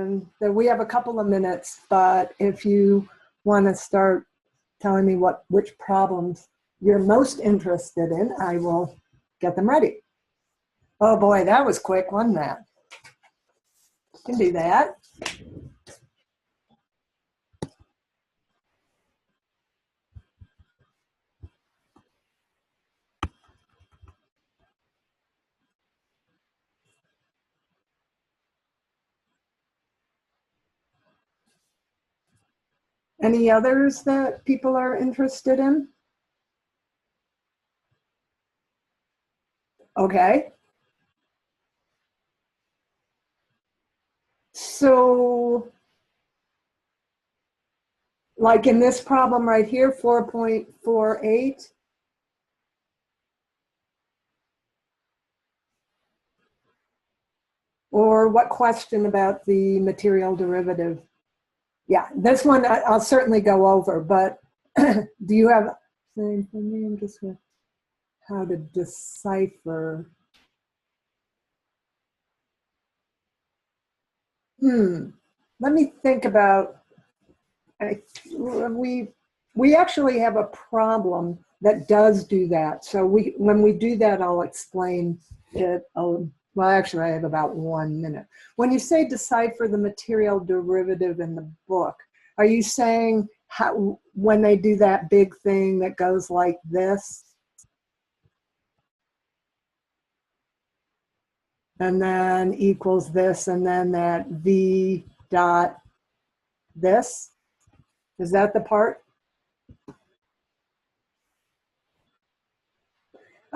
and then we have a couple of minutes, but if you want to start telling me which problems you're most interested in, I will get them ready. Oh boy, that was quick, wasn't that? Can do that. Any others that people are interested in? Okay. So, like in this problem right here, 4.48. Or what question about the material derivative? Yeah, this one I'll certainly go over, but do you have, same for me, I'm just gonna, how to decipher. Let me think about, we actually have a problem that does do that. So when we do that, I'll explain it. Well, actually, I have about 1 minute. When you say decipher the material derivative in the book, are you saying when they do that big thing that goes like this? And then equals this, and then that V dot this? Is that the part?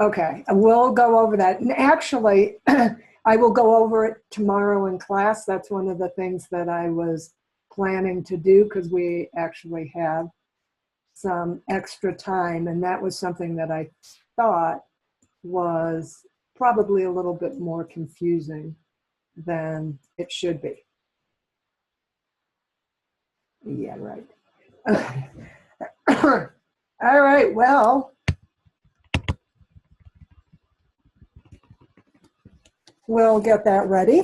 Okay, we'll go over that. And actually, I will go over it tomorrow in class. That's one of the things that I was planning to do because we actually have some extra time. And that was something that I thought was probably a little bit more confusing than it should be. Yeah, right. All right, well, we'll get that ready.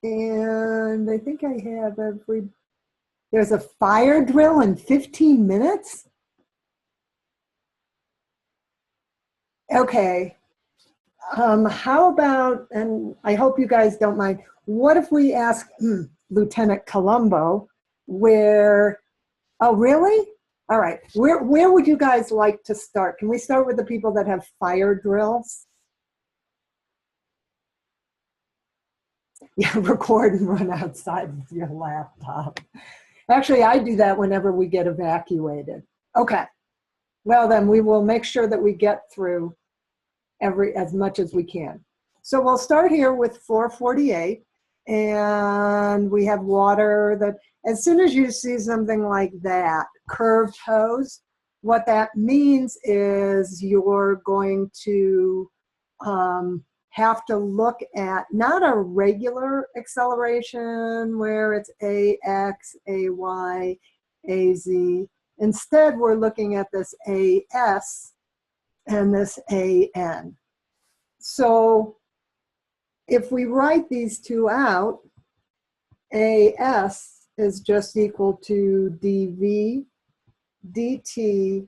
And I think I have there's a fire drill in 15 minutes? Okay. How about, and I hope you guys don't mind, what if we ask Lieutenant Colombo where, oh, really? All right. Where would you guys like to start? Can we start with the people that have fire drills? Yeah, record and run outside with your laptop. Actually, I do that whenever we get evacuated. Okay. Well, then we will make sure that we get through as much as we can. So we'll start here with 448, and we have water that, as soon as you see something like that, curved hose, what that means is you're going to have to look at not a regular acceleration where it's AX, AY, AZ. Instead, we're looking at this AS and this AN. So if we write these two out, AS is just equal to dV dt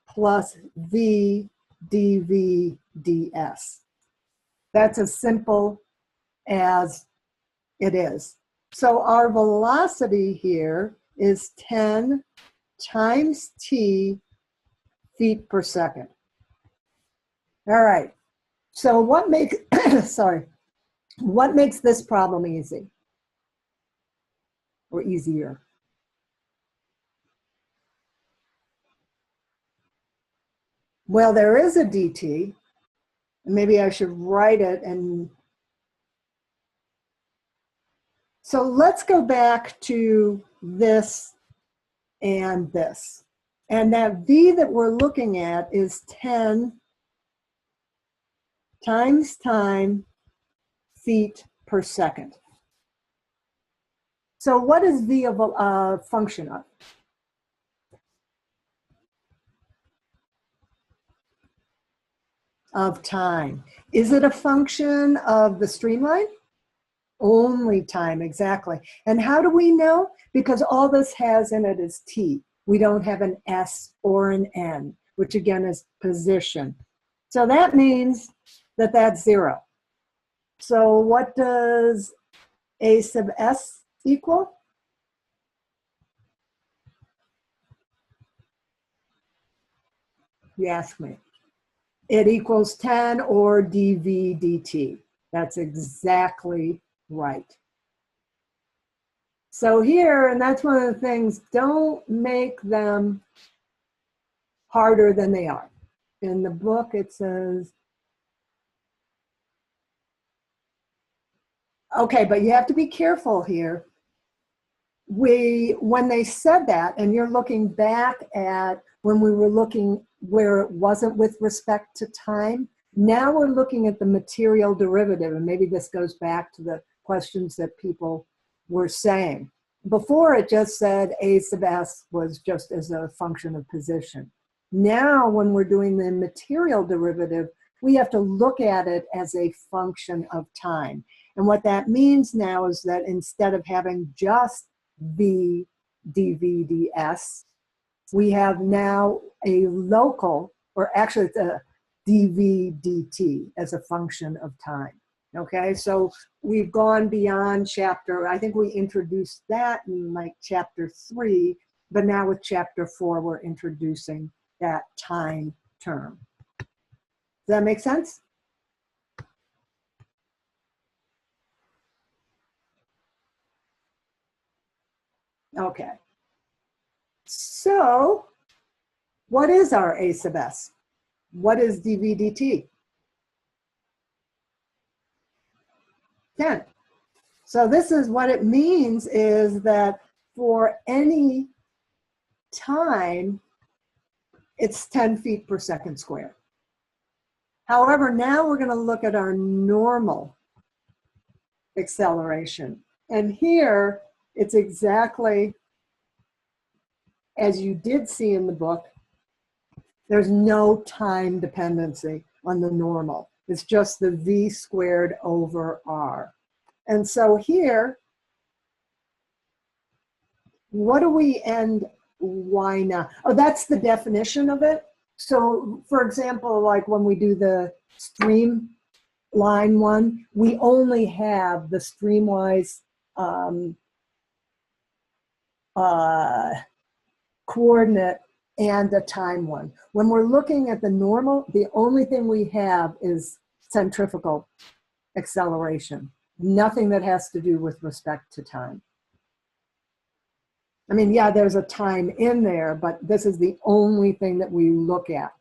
plus V dV ds. That's as simple as it is. So our velocity here is 10 times t feet per second. All right. So what makes, sorry, what makes this problem easy or easier? Well, there is a dt. Maybe I should write it. And so let's go back to this and this. And that v that we're looking at is 10 times time feet per second. So what is v a function of? Of time. Is it a function of the streamline? Only time, exactly. And how do we know? Because all this has in it is t. We don't have an s or an n, which again is position. So that means that that's 0. So what does a sub s equal? You ask me. It equals 10 or dv dt. That's exactly right. So here, and that's one of the things, don't make them harder than they are. In the book, it says, okay, but you have to be careful here. When they said that, and you're looking back at when we were looking where it wasn't with respect to time, now we're looking at the material derivative, and maybe this goes back to the questions that people were saying. Before it just said a sub s was just as a function of position. Now when we're doing the material derivative, we have to look at it as a function of time. And what that means now is that instead of having just v dv ds, we have now a local, or actually it's a dv dt as a function of time. Okay, so we've gone beyond chapter, I think we introduced that in like chapter 3, but now with chapter 4, we're introducing that time term. Does that make sense? Okay. So what is our a sub s? What is dv dt? 10. So this is what it means, is that for any time, it's 10 feet per second squared. However, now we're going to look at our normal acceleration. And here, it's exactly as you did see in the book. There's no time dependency on the normal. It's just the v squared over r. And so here, what do we end y now? Oh, that's the definition of it. So for example, like when we do the streamline one, we only have the streamwise coordinate and a time one. When we're looking at the normal, the only thing we have is centrifugal acceleration. Nothing that has to do with respect to time. I mean, yeah, there's a time in there, but this is the only thing that we look at.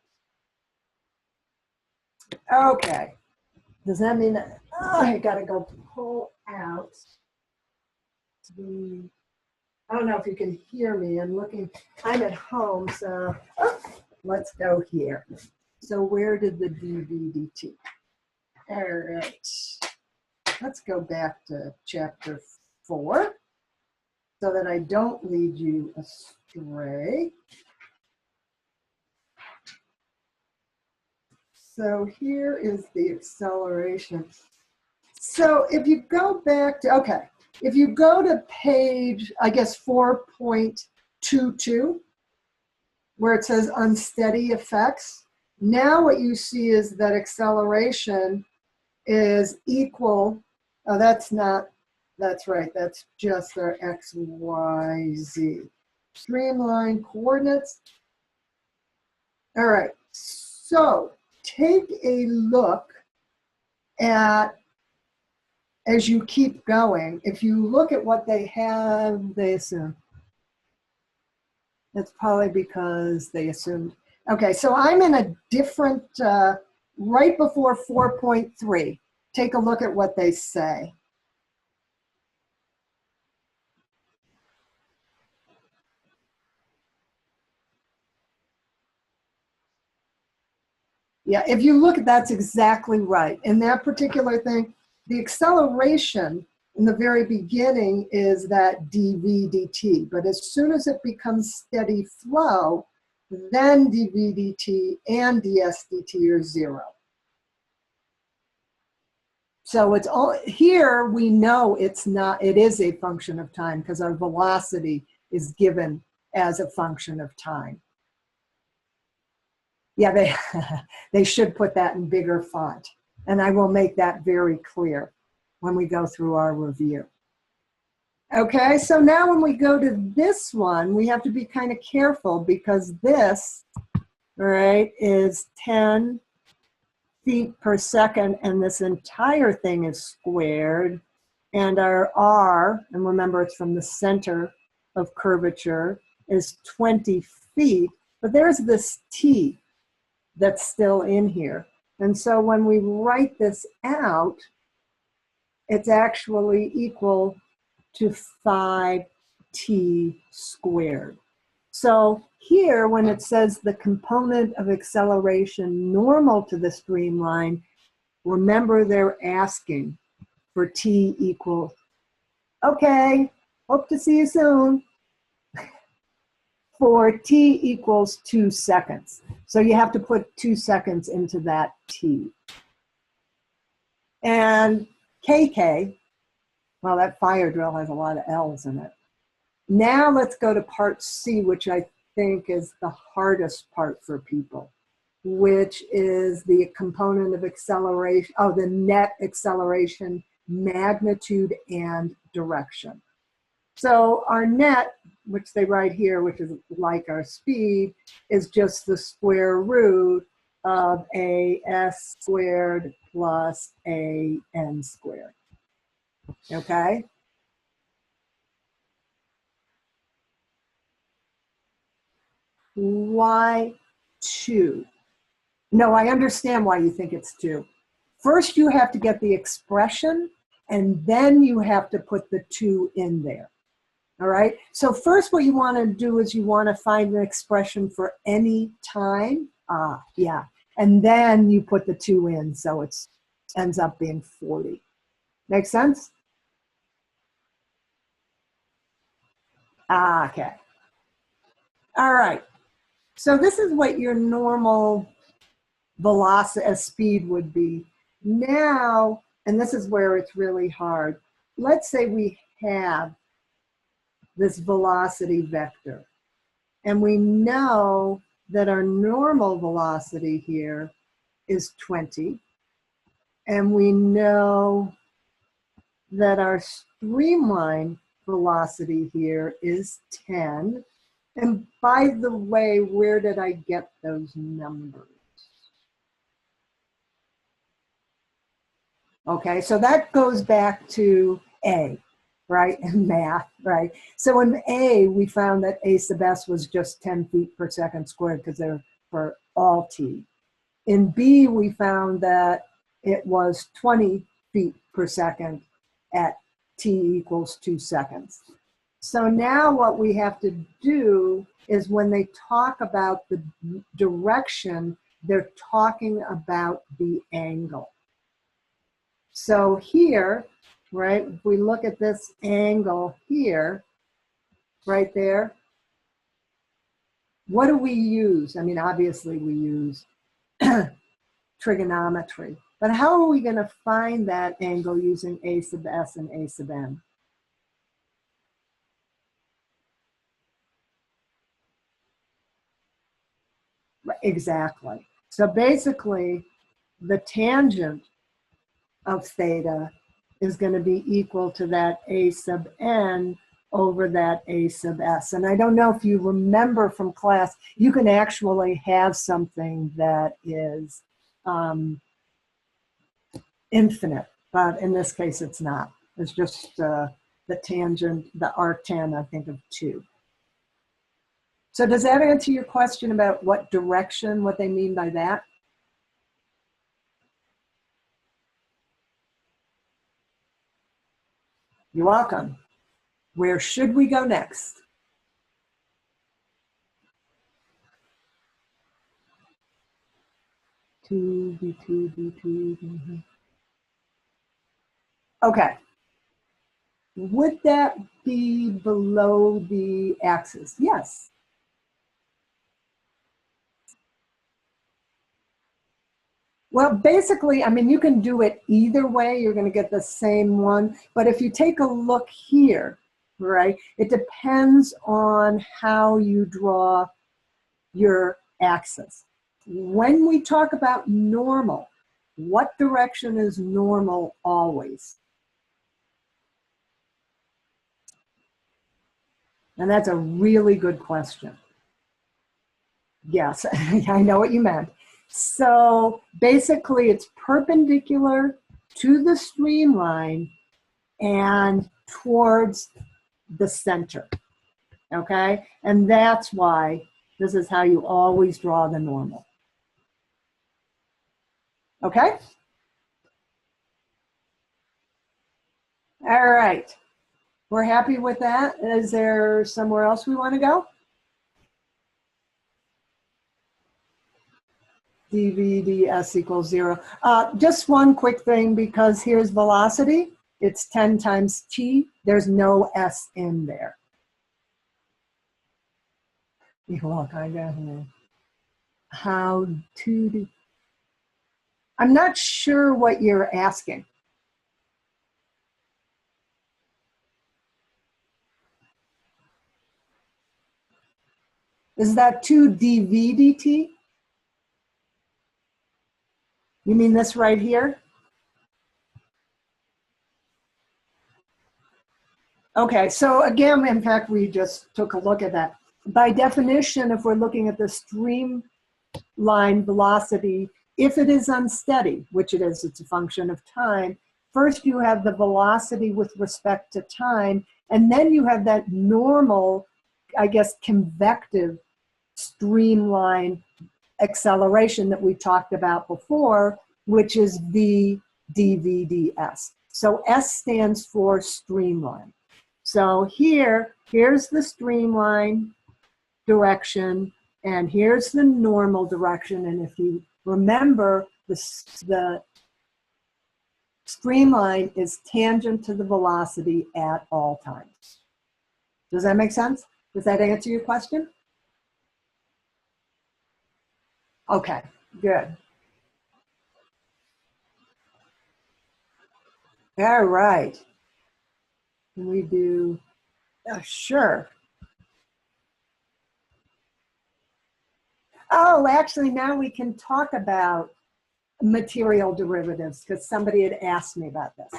Okay. Does that mean that I gotta go pull out the, I don't know if you can hear me. I'm at home, so let's go here. So where did the dv dt? All right. Let's go back to chapter 4 so that I don't lead you astray. So here is the acceleration. So if you go back to, okay, if you go to page, I guess 4.22, where it says unsteady effects, now what you see is that acceleration is equal, oh, that's not, that's right, that's just our x, y, z. Streamline coordinates. All right, so take a look at, as you keep going, if you look at what they have, they assume. That's probably because they assumed. Okay, so I'm in a different, right before 4.3. Take a look at what they say. Yeah, if you look, that's exactly right. In that particular thing, the acceleration in the very beginning is that dv dt, but as soon as it becomes steady flow, then dv dt and ds dt are 0. So it's all here, we know it's not, it is a function of time because our velocity is given as a function of time. Yeah, they should put that in bigger font. And I will make that very clear when we go through our review. Okay, so now when we go to this one, we have to be kind of careful because this, right, is 10 feet per second, and this entire thing is squared. And our R, and remember it's from the center of curvature, is 20 feet. But there's this T that's still in here. And so when we write this out, it's actually equal to 5t squared. So here, when it says the component of acceleration normal to the streamline, remember they're asking for t equal, okay, hope to see you soon, for t equals 2 seconds. So you have to put 2 seconds into that t. And KK, well, that fire drill has a lot of L's in it. Now let's go to part C, which I think is the hardest part for people, which is the component of acceleration, oh, the net acceleration, magnitude, and direction. So our net, which they write here, which is like our speed, is just the square root of AS squared plus AN squared. Okay? Why 2? No, I understand why you think it's 2. First, you have to get the expression, and then you have to put the 2 in there. All right? So first, what you want to do is you want to find an expression for any time. Yeah. And then you put the 2 in, so it ends up being 40. Make sense? Okay. All right. So this is what your normal velocity, speed would be. Now, and this is where it's really hard. Let's say we have this velocity vector, and we know that our normal velocity here is 20, and we know that our streamline velocity here is 10. And by the way, where did I get those numbers? Okay, so that goes back to A, right, in math, right? So in A, we found that A sub s was just 10 feet per second squared because they're for all t. In B, we found that it was 20 feet per second at t equals 2 seconds. So now what we have to do is when they talk about the direction, they're talking about the angle. So here, right, if we look at this angle here, right there, what do we use? I mean, obviously we use trigonometry, but how are we going to find that angle using A sub s and A sub n? Exactly. So basically, the tangent of theta is going to be equal to that A sub n over that A sub s. And I don't know if you remember from class, you can actually have something that is infinite, but in this case it's not. It's just the tangent, the arctan, I think, of 2. So does that answer your question about what direction, what they mean by that? You're welcome. Where should we go next? Okay. Would that be below the axis? Yes. Well, basically, I mean, you can do it either way. You're going to get the same one. But if you take a look here, right, it depends on how you draw your axis. When we talk about normal, what direction is normal always? And that's a really good question. Yes, I know what you meant. So basically it's perpendicular to the streamline and towards the center, okay? And that's why this is how you always draw the normal. Okay? All right. We're happy with that. Is there somewhere else we want to go? dVds equals 0. Just one quick thing, because here's velocity. It's 10 times t. There's no s in there. Look, I got here. How to do. I'm not sure what you're asking. Is that 2 dv dt? You mean this right here? Okay, so again, in fact, we just took a look at that. By definition, if we're looking at the streamline velocity, if it is unsteady, which it is, it's a function of time, first you have the velocity with respect to time, and then you have that normal, I guess, convective streamline acceleration that we talked about before, which is v dv ds. So S stands for streamline. So here's the streamline direction, and here's the normal direction. And if you remember, the streamline is tangent to the velocity at all times. Does that make sense? Does that answer your question? Okay, good. All right. Can we do, sure. Oh, actually, now we can talk about material derivatives, because somebody had asked me about this.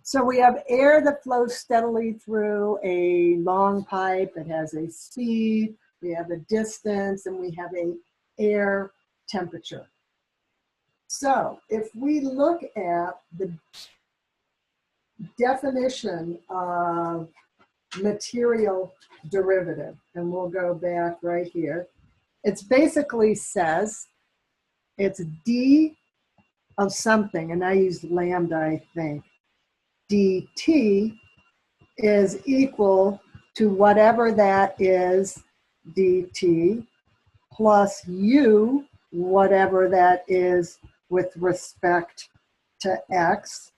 So we have air that flows steadily through a long pipe. It has a speed, we have a distance, and we have an air temperature. So if we look at the definition of material derivative, and we'll go back right here, it basically says it's d of something, and I used lambda, I think, dt is equal to whatever that is, dt, plus u, whatever that is with respect to x,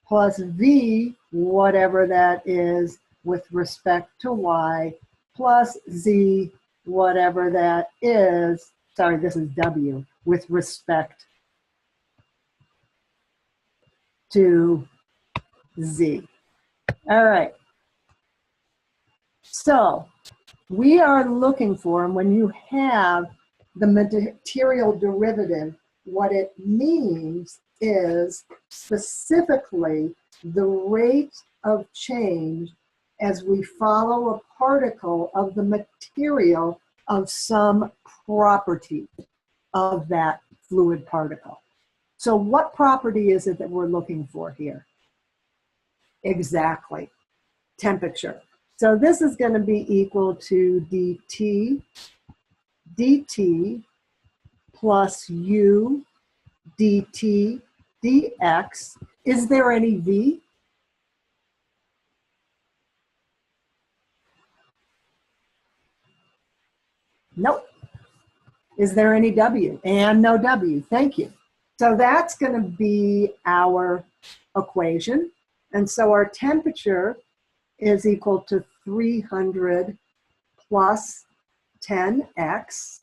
plus v, whatever that is with respect to y, plus z, whatever that is, sorry, this is w, with respect to z. All right. So we are looking for, and when you have the material derivative, what it means is specifically the rate of change as we follow a particle of the material of some property of that fluid particle. So what property is it that we're looking for here? Exactly, temperature. So this is going to be equal to dt plus u dt dx. Is there any v? Nope. Is there any w? And no w. Thank you. So that's going to be our equation. And so our temperature is equal to 300 plus 10x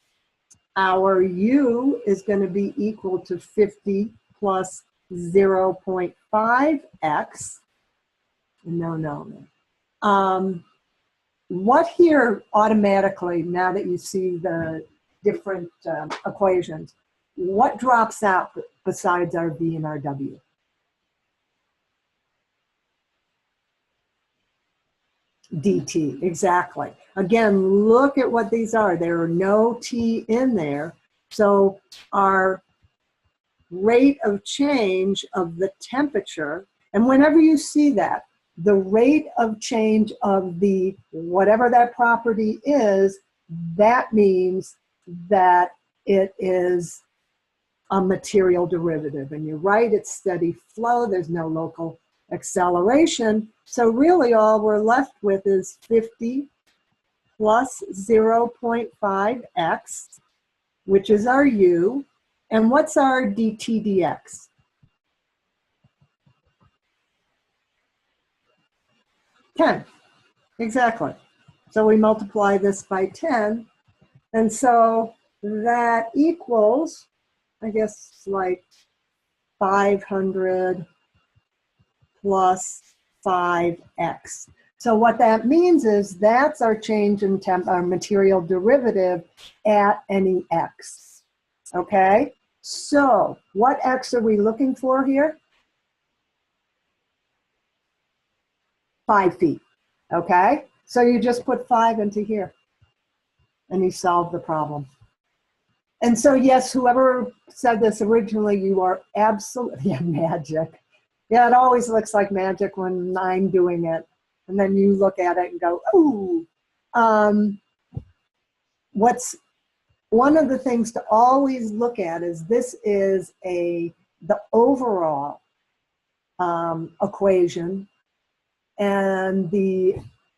our u is going to be equal to 50 plus 0.5x. No. What here automatically, now that you see the different equations, what drops out besides our v and our w? dt, exactly. Again, look at what these are. There are no t in there. So our rate of change of the temperature, and whenever you see that, the rate of change of the whatever that property is, that means that it is a material derivative. And you're right, it's steady flow. There's no local acceleration. So really all we're left with is 50 plus 0.5x, which is our u. And what's our dt dx? $10, exactly. So we multiply this by 10. And so that equals, I guess, like 500 plus 5x. So what that means is that's our change in our material derivative at any x. Okay? So what x are we looking for here? 5 feet. Okay? So you just put 5 into here and you solve the problem. And so yes, whoever said this originally, you are absolutely magic. Yeah, it always looks like magic when I'm doing it. And then you look at it and go, ooh. What's one of the things to always look at is this is the overall equation. And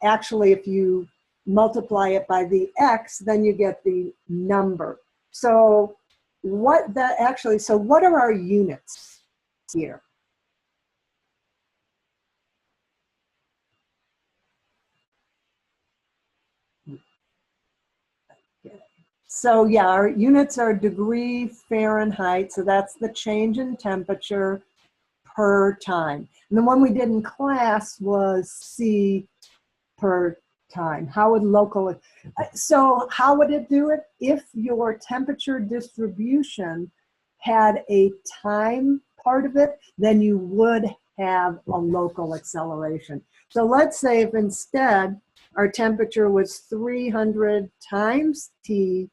actually, if you multiply it by the x, then you get the number. So what are our units here? So yeah, our units are degree Fahrenheit, so that's the change in temperature per time. And the one we did in class was C per time. How would how would it do it? If your temperature distribution had a time part of it, then you would have a local acceleration. So let's say if instead our temperature was 300 times T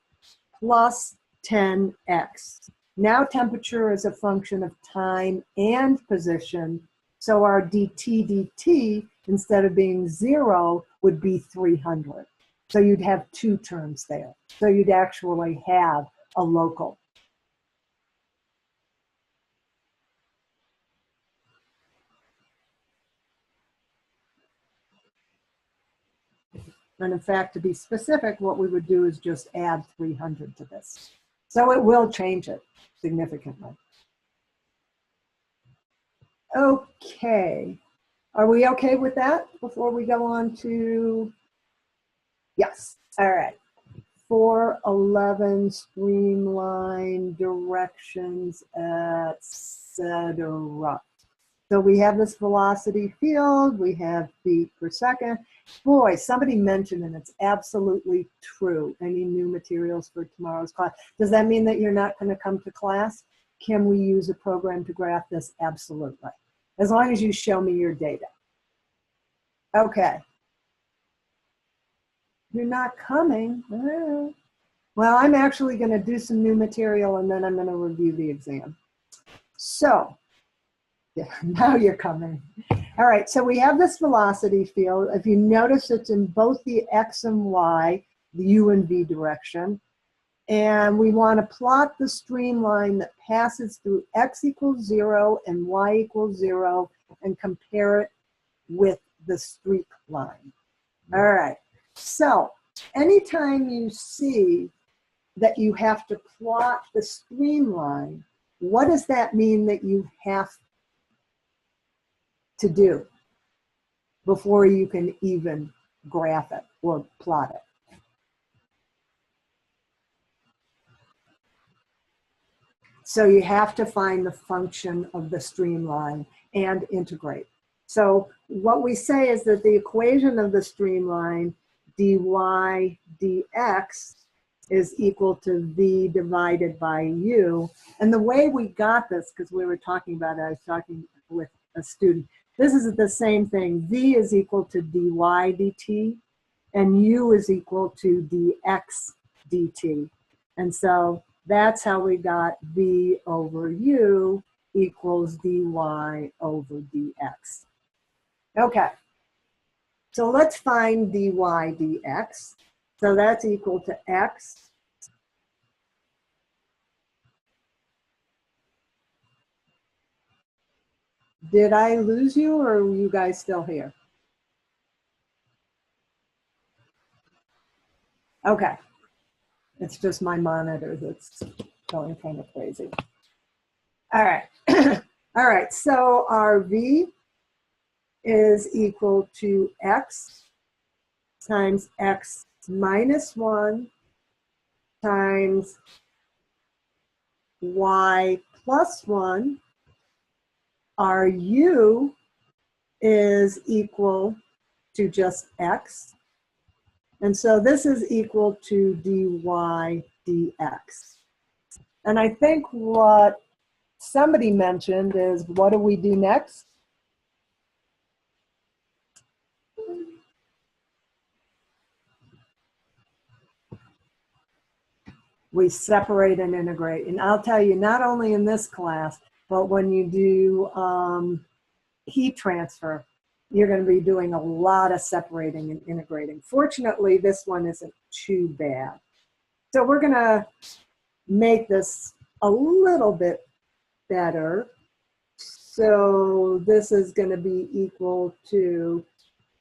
plus 10x. Now temperature is a function of time and position. So our dt, instead of being 0, would be 300. So you'd have two terms there. So you'd actually have a local. And in fact, to be specific, what we would do is just add 300 to this. So it will change it significantly. Okay. Are we okay with that before we go on to, yes, all right. 411 streamline directions, etc. So we have this velocity field, we have feet per second. Boy, somebody mentioned, and it's absolutely true, any new materials for tomorrow's class. Does that mean that you're not going to come to class? Can we use a program to graph this? Absolutely. As long as you show me your data. Okay. You're not coming. Well, I'm actually going to do some new material and then I'm going to review the exam. So, yeah, now you're coming. All right, so we have this velocity field. If you notice, it's in both the x and y, the u and v direction. And we want to plot the streamline that passes through x equals 0 and y equals 0 and compare it with the streak line. All right, so anytime you see that you have to plot the streamline, what does that mean that you have to do before you can even graph it or plot it? So you have to find the function of the streamline and integrate. So what we say is that the equation of the streamline dy dx is equal to v divided by u. And the way we got this, because we were talking about it, I was talking with a student, this is the same thing. V is equal to dy dt, and u is equal to dx dt. And so that's how we got v over u equals dy over dx. Okay, so let's find dy dx. So that's equal to x Did I lose you, or are you guys still here? Okay. It's just my monitor that's going kind of crazy. All right. All right, so our v is equal to x times x minus 1 times y plus 1. Our u is equal to just x. And so this is equal to dy dx. And I think what somebody mentioned is, what do we do next? We separate and integrate. And I'll tell you, not only in this class, but when you do heat transfer, you're going to be doing a lot of separating and integrating. Fortunately, this one isn't too bad. So we're going to make this a little bit better. So this is going to be equal to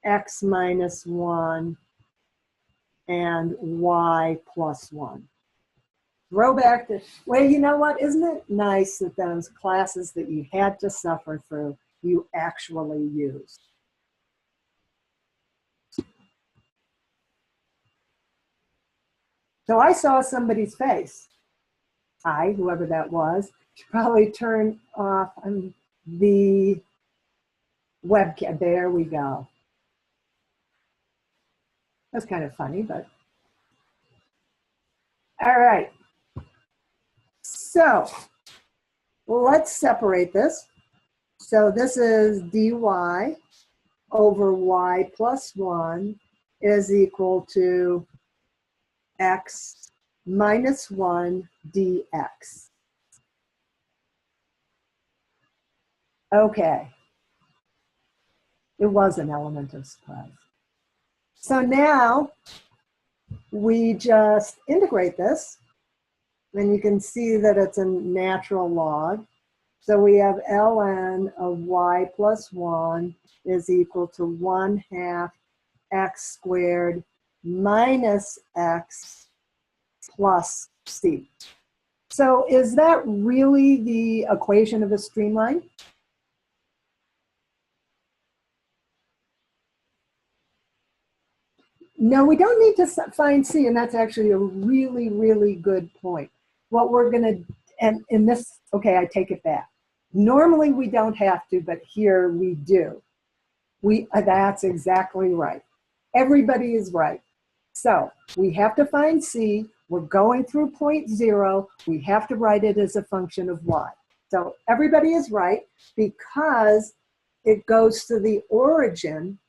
x minus 1 and y plus 1. Throw back to, well, you know what? Isn't it nice that those classes that you had to suffer through, you actually used? So I saw somebody's face. I, whoever that was, should probably turn off the webcam. There we go. That's kind of funny, but. All right. So let's separate this. So this is dy over y plus 1 is equal to x minus 1 dx. Okay. It was an element of surprise. So now we just integrate this, and you can see that it's a natural log. So we have ln of y plus 1 is equal to 1/2 x squared minus x plus c. So is that really the equation of a streamline? No, we don't need to find c, and that's actually a really, really good point. What we're going to, and in this, okay, I take it back. Normally we don't have to, but here we do. That's exactly right. Everybody is right. So we have to find c. We're going through point 0. We have to write it as a function of y. So everybody is right because it goes to the origin.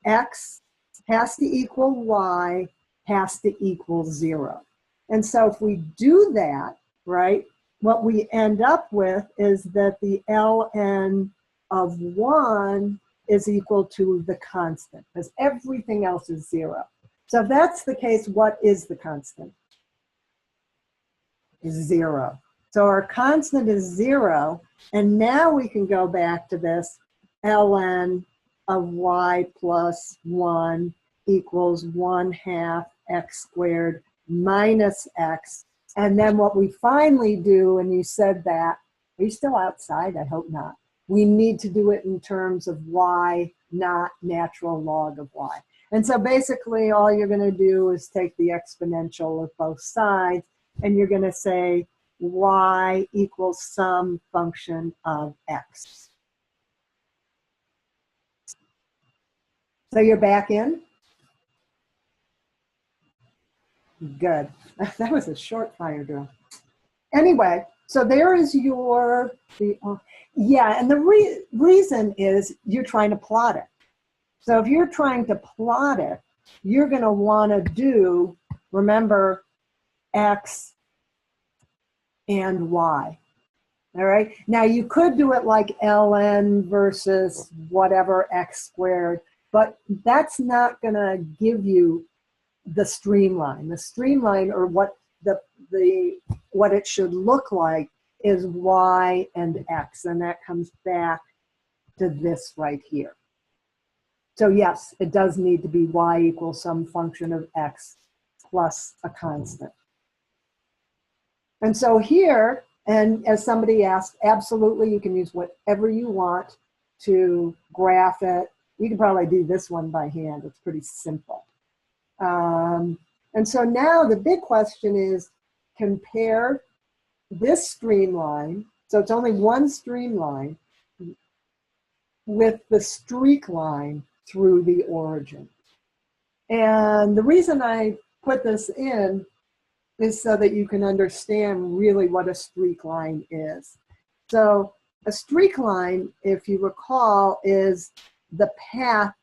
X has to equal y, has to equal 0. And so if we do that, right, what we end up with is that the ln of 1 is equal to the constant, because everything else is 0. So if that's the case, what is the constant? Is 0. So our constant is 0, and now we can go back to this ln of y plus 1 equals 1/2 x squared minus x. And then what we finally do, and you said that, are you still outside? I hope not. We need to do it in terms of y, not natural log of y. And so basically all you're going to do is take the exponential of both sides, and you're going to say y equals some function of x. So you're back in? Good. That was a short fire drill. Anyway, so there is your, yeah, and the reason is you're trying to plot it. So if you're trying to plot it, you're going to want to do, remember, x and y. All right. Now you could do it like ln versus whatever x squared, but that's not going to give you the streamline. The streamline, or what what it should look like, is y and x, and that comes back to this right here. So yes, it does need to be y equals some function of x plus a constant. And so here, and as somebody asked, absolutely, you can use whatever you want to graph it. You can probably do this one by hand. It's pretty simple. And so now the big question is, compare this streamline, so it's only one streamline, with the streak line through the origin. And the reason I put this in is so that you can understand really what a streak line is. So a streak line, if you recall, is the path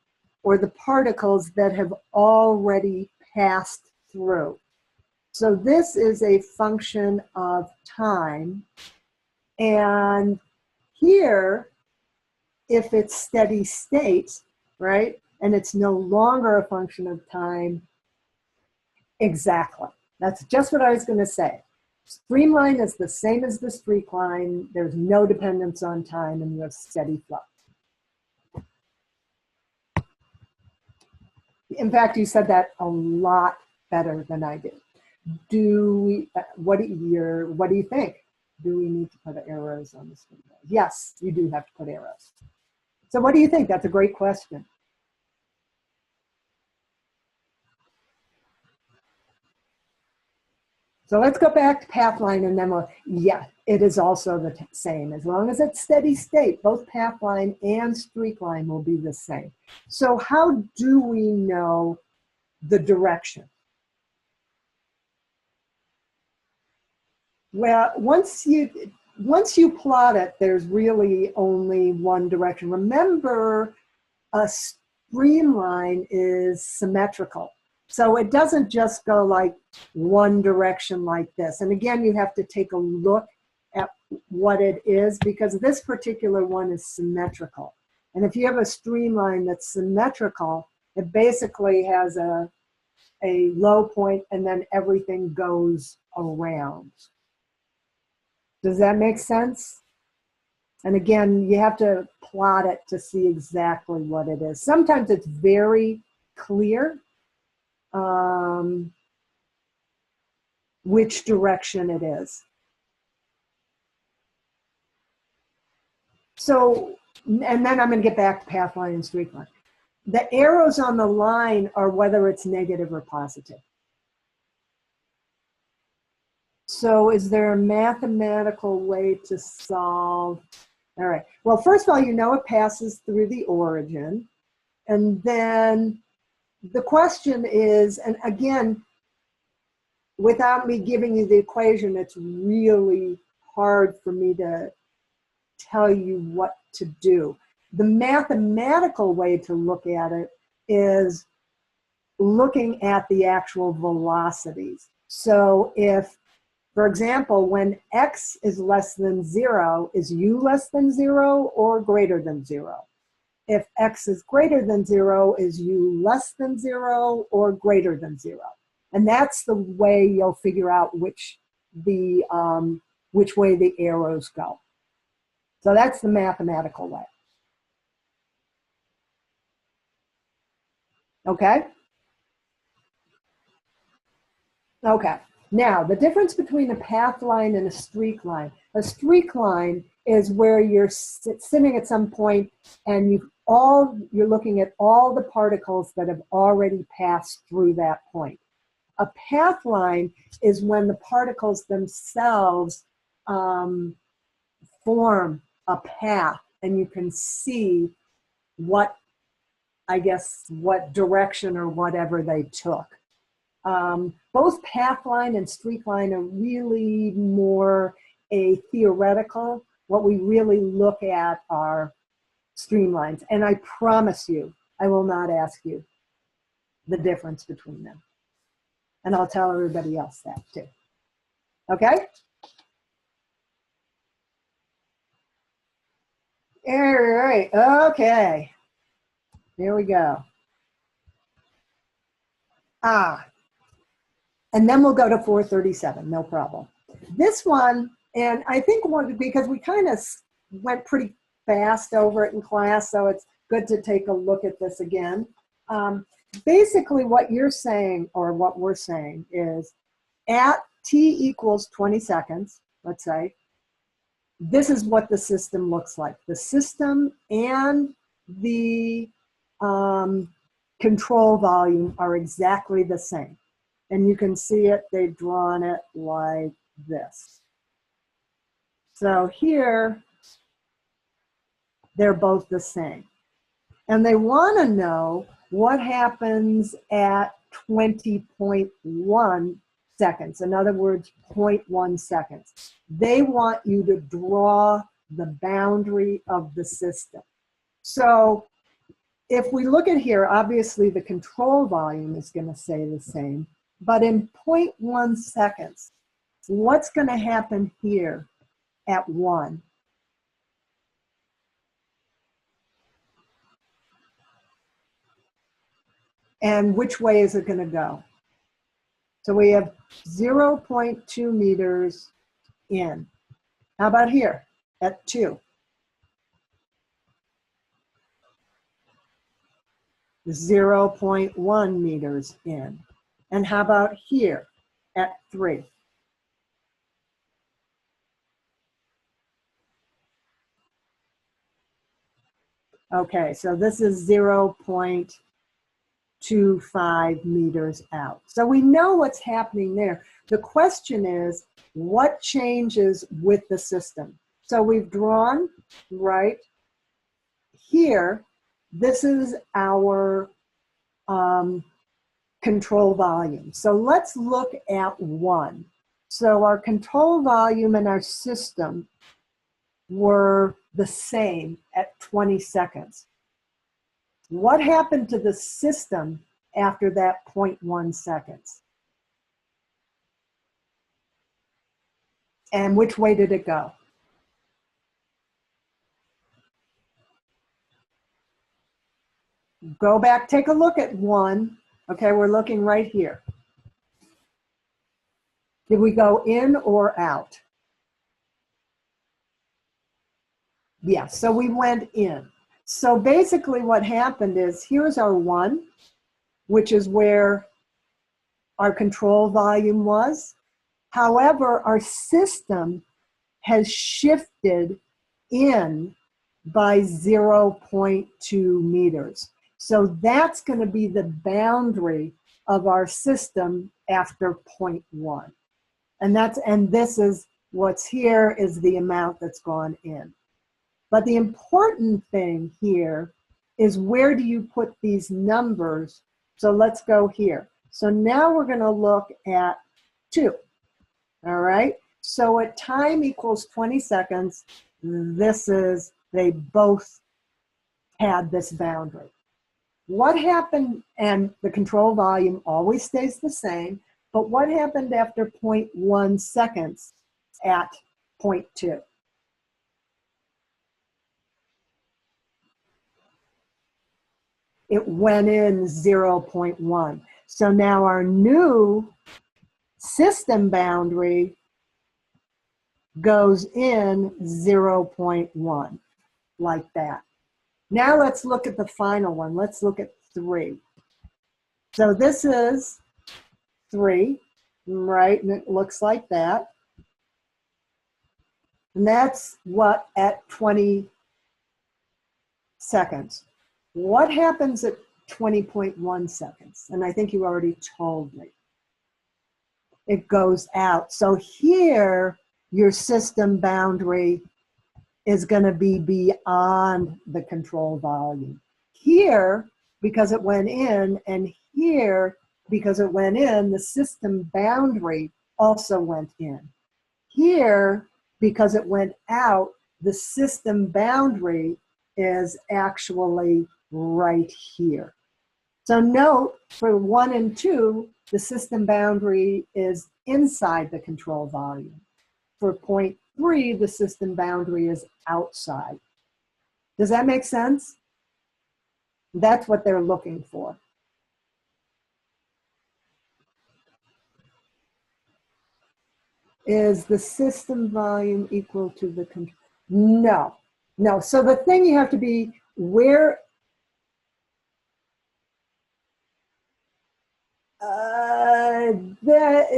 or the particles that have already passed through. So this is a function of time. And here, if it's steady state, right, and it's no longer a function of time, exactly. That's just what I was going to say. Streamline is the same as the streak line. There's no dependence on time, and you have steady flow. In fact, you said that a lot better than I did. What do you think? Do we need to put arrows on the screen? Yes, you do have to put arrows. So what do you think? That's a great question. So let's go back to pathline, and then yeah, it is also the same. As long as it's steady state, both pathline and streak line will be the same. So how do we know the direction? Well, once you plot it, there's really only one direction. Remember, a streamline is symmetrical. So it doesn't just go like one direction like this. And again, you have to take a look at what it is, because this particular one is symmetrical. And if you have a streamline that's symmetrical, it basically has a low point and then everything goes around. Does that make sense? And again, you have to plot it to see exactly what it is. Sometimes it's very clear which direction it is. So, and then I'm going to get back to pathline and streak line. The arrows on the line are whether it's negative or positive. So is there a mathematical way to solve? All right. Well, first of all, you know it passes through the origin. And then the question is, and again, without me giving you the equation, it's really hard for me to tell you what to do. The mathematical way to look at it is looking at the actual velocities. So if, for example, when x is less than 0, is u less than 0 or greater than 0? If x is greater than 0, is u less than 0 or greater than 0? And that's the way you'll figure out which way the arrows go. So that's the mathematical way. Okay? Okay. Now, the difference between a path line and a streak line. A streak line is where you're sitting at some point and you're looking at all the particles that have already passed through that point. A path line is when the particles themselves form a path, and you can see what, I guess, what direction or whatever they took. Both path line and streak line are really more a theoretical. What we really look at are streamlines. And I promise you, I will not ask you the difference between them. And I'll tell everybody else that too. Okay? All right, okay. Here we go. And then we'll go to 437, no problem. This one, and I think because we kind of went pretty fast over it in class, so it's good to take a look at this again. Basically what you're saying, or what we're saying, is at t equals 20 seconds, let's say, this is what the system looks like. The system and the control volume are exactly the same. And you can see it, they've drawn it like this. So here, they're both the same. And they want to know what happens at 20.1 seconds. In other words, 0.1 seconds. They want you to draw the boundary of the system. So if we look at here, obviously the control volume is going to stay the same. But in 0.1 seconds, what's going to happen here at 1? And which way is it going to go? So we have 0.2 meters in. How about here at 2? 0.1 meters in. And how about here at 3? Okay, so this is 0.25 meters out. So we know what's happening there. The question is, what changes with the system? So we've drawn right here. This is our control volume. So let's look at 1. So our control volume and our system were the same at 20 seconds. What happened to the system after that 0.1 seconds? And which way did it go? Go back, take a look at 1. Okay, we're looking right here. Did we go in or out? Yeah, so we went in. So basically what happened is, here's our 1, which is where our control volume was. However, our system has shifted in by 0.2 meters. So that's going to be the boundary of our system after 0.1. And this is what's here is the amount that's gone in. But the important thing here is, where do you put these numbers? So let's go here. So now we're going to look at 2. All right. So at time equals 20 seconds, they both had this boundary. What happened, and the control volume always stays the same, but what happened after 0.1 seconds at 0.2? It went in 0.1. So now our new system boundary goes in 0.1, like that. Now let's look at the final one. Let's look at 3. So this is 3, right? And it looks like that. And that's what at 20 seconds. What happens at 20.1 seconds? And I think you already told me. it goes out. So here, your system boundary is going to be beyond the control volume. Here, because it went in, and here, because it went in, the system boundary also went in. Here, because it went out, the system boundary is actually right here. So note, for 1 and 2, the system boundary is inside the control volume. For point 3, the system boundary is outside. Does that make sense? That's what they're looking for. Is the system volume equal to the control? No, no. So the thing you have to be where,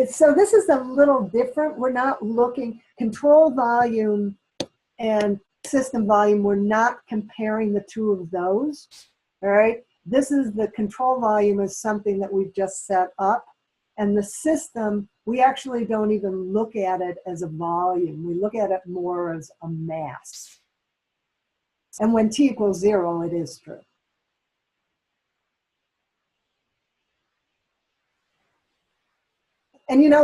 so this is a little different. We're not looking, control volume and system volume, we're not comparing the two of those, all right? This is the control volume is something that we've just set up, and the system, we actually don't even look at it as a volume. We look at it more as a mass. And when t equals 0, it is true. And you know,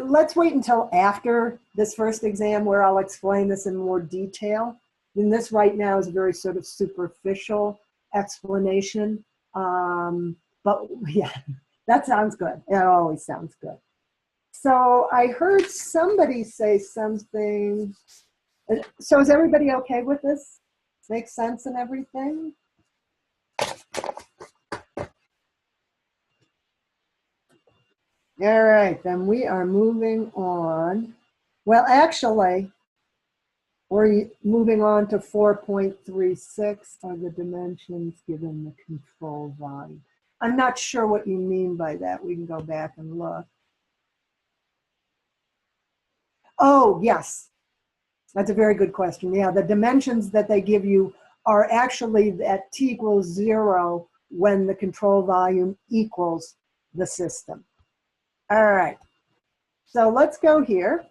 let's wait until after this first exam where I'll explain this in more detail. And this right now is a very sort of superficial explanation. But yeah, that sounds good. It always sounds good. So I heard somebody say something. So is everybody okay with this? Makes sense and everything? All right, then we are moving on. Well, actually, we're moving on to 4.36 are the dimensions given the control volume. I'm not sure what you mean by that. We can go back and look. Oh, yes. That's a very good question. Yeah, the dimensions that they give you are actually at t equals 0 when the control volume equals the system. All right, so let's go here.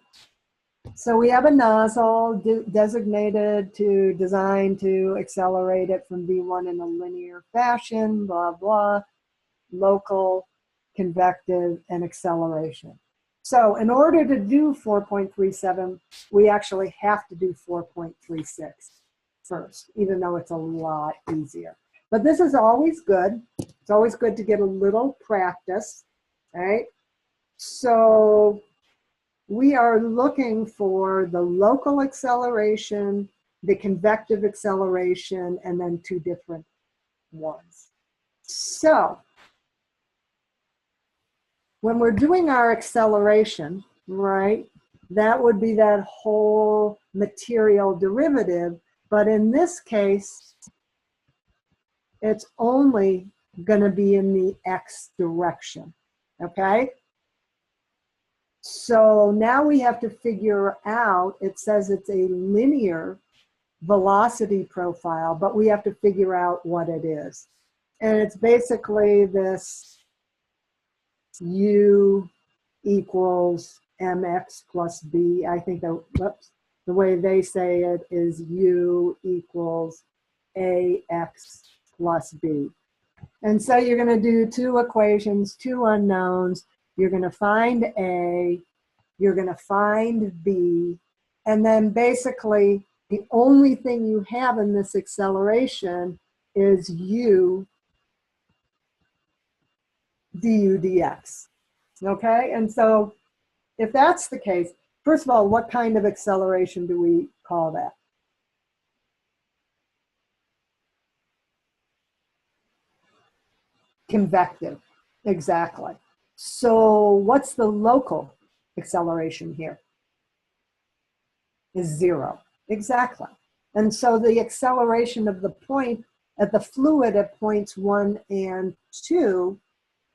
So we have a nozzle designated to design to accelerate it from V1 in a linear fashion, blah, blah, local, convective, and acceleration. So in order to do 4.37, we actually have to do 4.36 first, even though it's a lot easier. But this is always good. It's always good to get a little practice, right? So we are looking for the local acceleration, the convective acceleration, and then two different ones. So when we're doing our acceleration, right, that would be that whole material derivative. But in this case, it's only going to be in the x direction, okay? So now we have to figure out, it says it's a linear velocity profile, but we have to figure out what it is. And it's basically this u equals mx plus b. I think the way they say it is u equals ax plus b. And so you're going to do two equations, two unknowns. You're going to find A, you're going to find B, and then basically the only thing you have in this acceleration is u du dx. Okay, and so if that's the case, first of all, what kind of acceleration do we call that? Convective, exactly. So what's the local acceleration here? Is 0, exactly. And so the acceleration of the point at the fluid at points 1 and 2,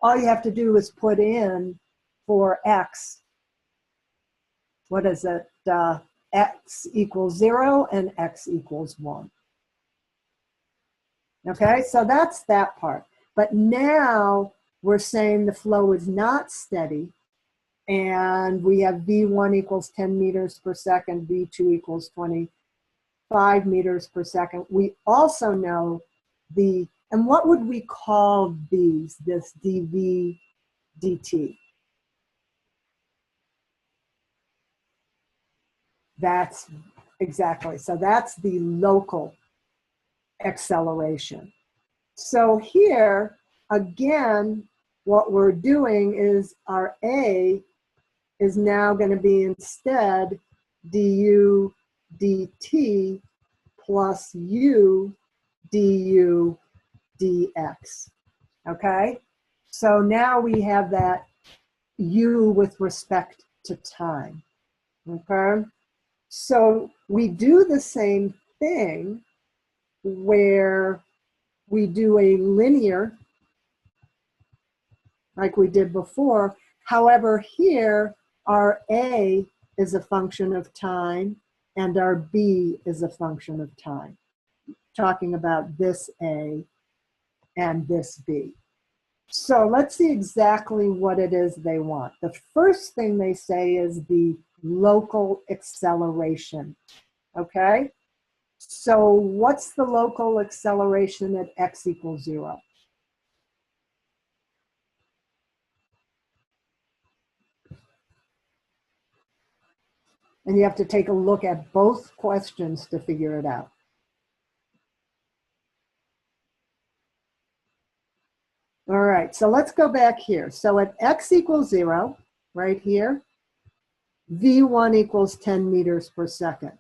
all you have to do is put in for x, what is it, x equals 0 and x equals 1. Okay, so that's that part. But now we're saying the flow is not steady. And we have V1 equals 10 meters per second, V2 equals 25 meters per second. We also know and what would we call these, this dV dt? That's exactly, so that's the local acceleration. So here, again, what we're doing is our A is now going to be instead du dt plus u du dx. Okay? So now we have that u with respect to time. Okay? So we do the same thing where we do a linear, like we did before. However, here our A is a function of time and our B is a function of time. Talking about this A and this B. So let's see exactly what it is they want. The first thing they say is the local acceleration, okay? So what's the local acceleration at x equals 0? And you have to take a look at both questions to figure it out. All right, so let's go back here. So at x equals 0, right here, v1 equals 10 meters per second.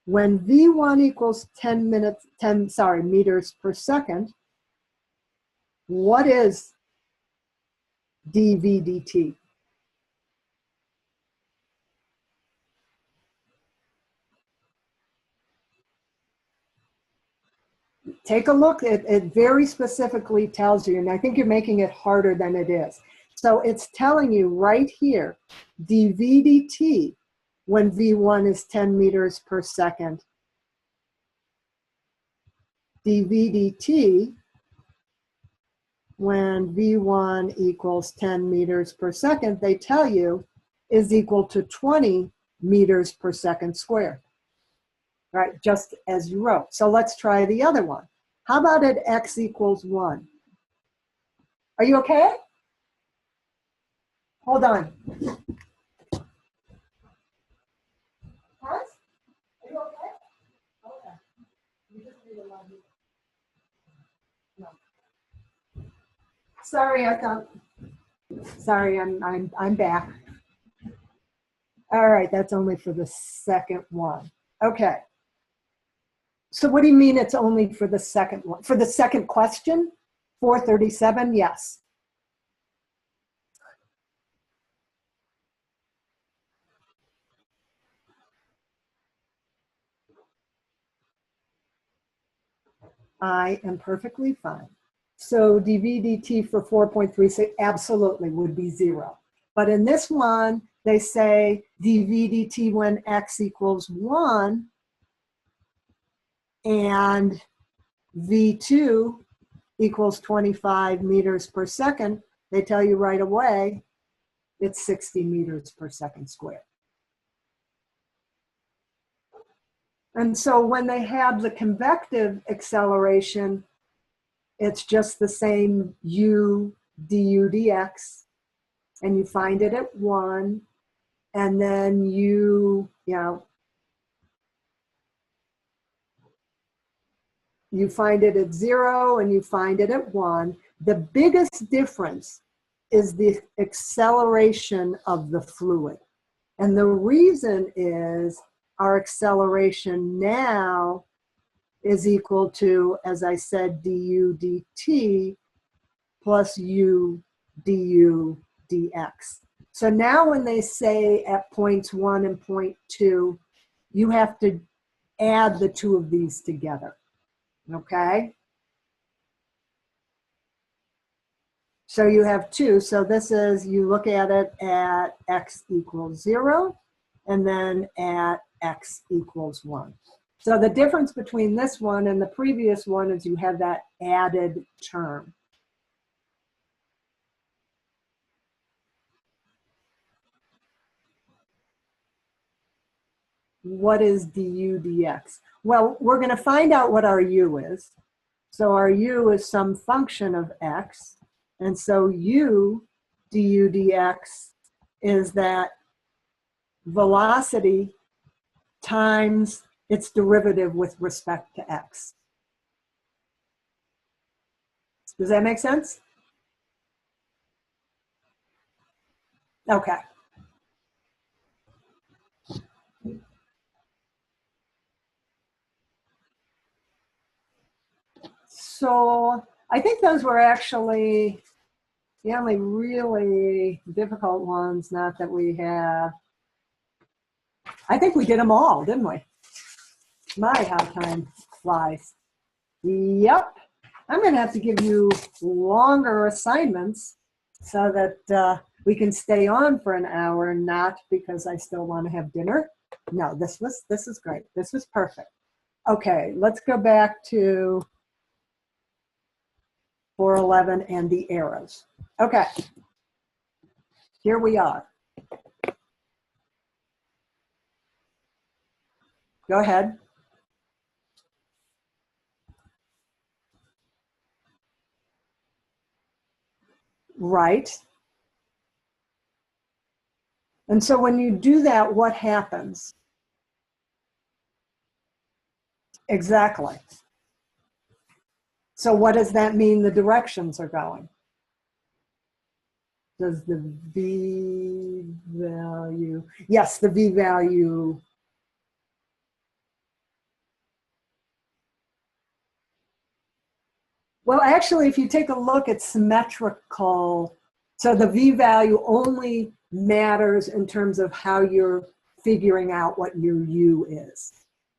When v1 equals 10 meters per second, what is dv dt? Take a look, it very specifically tells you, and I think you're making it harder than it is. So it's telling you right here, dv dt, when v1 is 10 meters per second, dv dt, when v1 equals 10 meters per second, they tell you is equal to 20 meters per second squared, right? Just as you wrote. So let's try the other one. How about at x equals 1? Are you okay? Hold on. Hans? Are you okay? Okay. You just need a lot of... No. Sorry, I thought. Sorry, I'm back. All right, that's only for the second one. Okay. So what do you mean it's only for the second one? For the second question? 437, yes. I am perfectly fine. So dv dt for 4.36 absolutely would be 0. But in this one, they say dv dt when x equals 1 and v2 equals 25 meters per second. They tell you right away it's 60 meters per second squared. And so when they have the convective acceleration, it's just the same u du dx, and you find it at 1, and then you find it at 0, and you find it at 1. The biggest difference is the acceleration of the fluid. And the reason is our acceleration now is equal to, as I said, du dt plus u du dx. So now when they say at points 1 and point 2, you have to add the two of these together, okay? So you have 2. So this is, you look at it at x equals 0, and then at x equals 1. So the difference between this one and the previous one is you have that added term. what is du dx? Well, we're going to find out what our u is. So our u is some function of x. And so u du dx is that velocity times its derivative with respect to x. Does that make sense? Okay. So I think those were actually the only really difficult ones, not that we have. I think we did them all, didn't we? My, how time flies. Yep. I'm going to have to give you longer assignments so that we can stay on for an hour, not because I still want to have dinner. No, this is great. This was perfect. Okay, let's go back to 411 and the arrows. Okay, here we are. Go ahead. Right. And so when you do that, what happens? Exactly. So what does that mean the directions are going? Does the V value, yes, the V value. Well, actually, if you take a look at symmetrical, so the V value only matters in terms of how you're figuring out what your U is.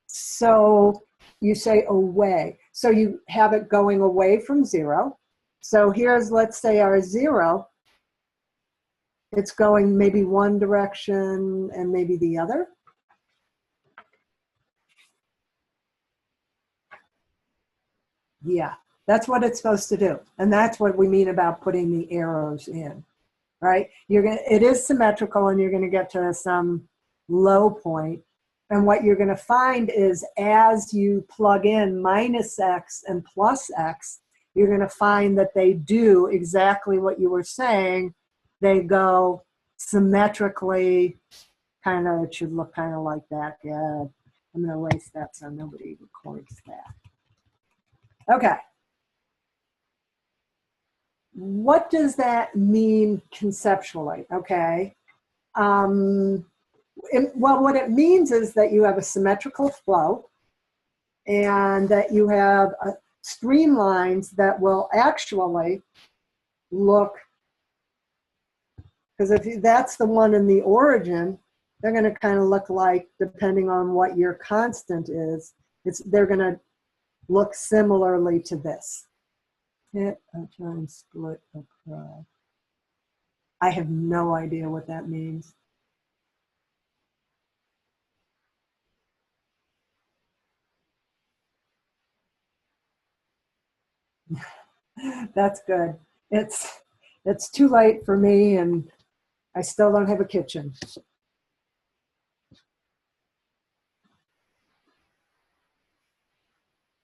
So you say away. So you have it going away from 0. So here's, let's say, our 0. It's going maybe one direction and maybe the other. Yeah, that's what it's supposed to do. And that's what we mean about putting the arrows in, right? It is symmetrical, and you're going to get to some low point. And what you're going to find is as you plug in minus x and plus x, you're going to find that they do exactly what you were saying. They go symmetrically, kind of, it should look kind of like that. Yeah, I'm going to erase that so nobody records that. Okay. What does that mean conceptually? Okay. Well, what it means is that you have a symmetrical flow and that you have streamlines that will actually look, because if that's the one in the origin, they're going to kind of look like, depending on what your constant is, they're going to look similarly to this. Hit a time split across. I have no idea what that means. That's good. It's too late for me, and I still don't have a kitchen.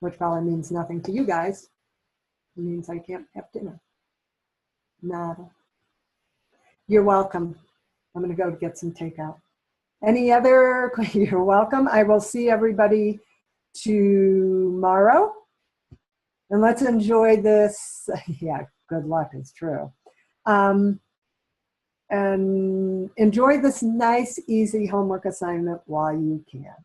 Which probably means nothing to you guys. It means I can't have dinner. Nada. You're welcome. I'm going to go get some takeout. Any other? You're welcome. I will see everybody tomorrow. And let's enjoy this. Yeah, good luck is true. And enjoy this nice, easy homework assignment while you can.